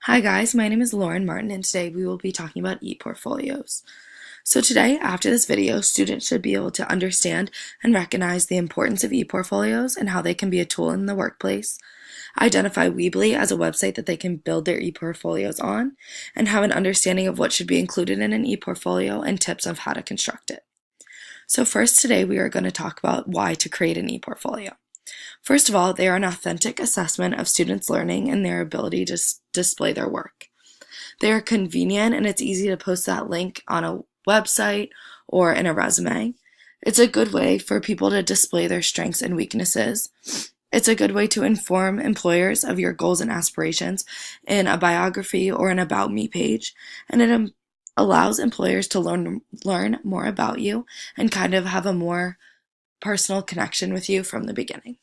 Hi guys, my name is Lauren Martin and today we will be talking about e-portfolios. So today, after this video, students should be able to understand and recognize the importance of e-portfolios and how they can be a tool in the workplace, identify Weebly as a website that they can build their e-portfolios on, and have an understanding of what should be included in an e-portfolio and tips of how to construct it. So first today we are going to talk about why to create an e-portfolio. First of all, they are an authentic assessment of students' learning and their ability to display their work. They are convenient and it's easy to post that link on a website or in a resume. It's a good way for people to display their strengths and weaknesses. It's a good way to inform employers of your goals and aspirations in a biography or an About Me page, and it allows employers to learn more about you and kind of have a more personal connection with you from the beginning.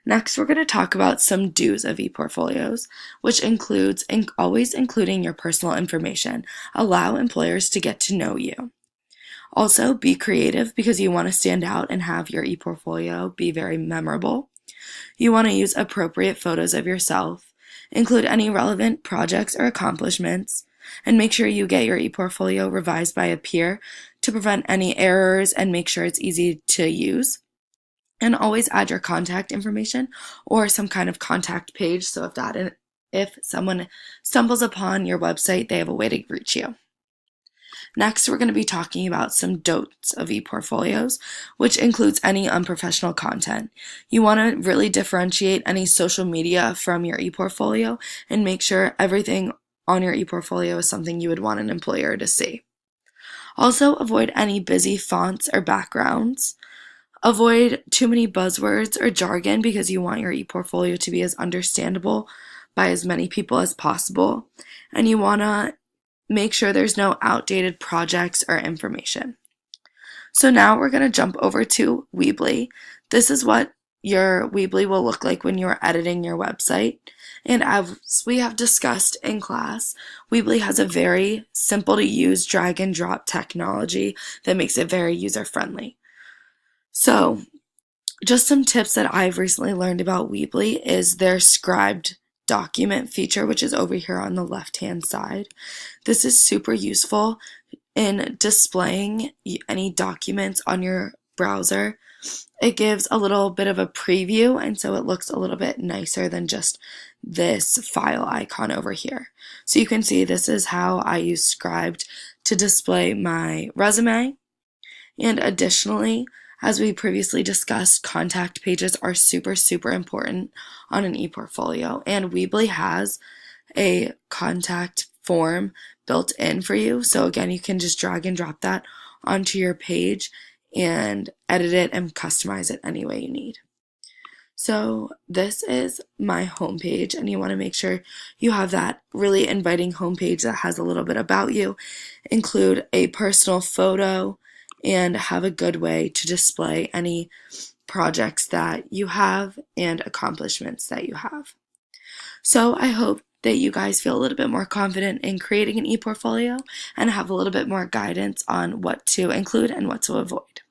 Next, we're going to talk about some do's of ePortfolios, which includes always including your personal information. Allow employers to get to know you. Also, be creative because you want to stand out and have your ePortfolio be very memorable. You want to use appropriate photos of yourself, include any relevant projects or accomplishments, and make sure you get your ePortfolio revised by a peer to prevent any errors and make sure it's easy to use. And always add your contact information or some kind of contact page so if someone stumbles upon your website, they have a way to reach you. Next, we're going to be talking about some don'ts of ePortfolios, which includes any unprofessional content. You want to really differentiate any social media from your ePortfolio and make sure everything on your ePortfolio is something you would want an employer to see. Also, avoid any busy fonts or backgrounds. Avoid too many buzzwords or jargon because you want your ePortfolio to be as understandable by as many people as possible. And you want to make sure there's no outdated projects or information. So now we're going to jump over to Weebly. This is what your Weebly will look like when you're editing your website. And as we have discussed in class, Weebly has a very simple to use drag and drop technology that makes it very user friendly. So, just some tips that I've recently learned about Weebly is their scribed document feature, which is over here on the left-hand side. This is super useful in displaying any documents on your browser. It gives a little bit of a preview, and so it looks a little bit nicer than just this file icon over here. So you can see this is how I use scribed to display my resume, and additionally, as we previously discussed, contact pages are super important on an ePortfolio, and Weebly has a contact form built in for you. So again, you can just drag and drop that onto your page and edit it and customize it any way you need. So this is my homepage, and you want to make sure you have that really inviting homepage that has a little bit about you, include a personal photo, and have a good way to display any projects that you have and accomplishments that you have. So I hope that you guys feel a little bit more confident in creating an ePortfolio and have a little bit more guidance on what to include and what to avoid.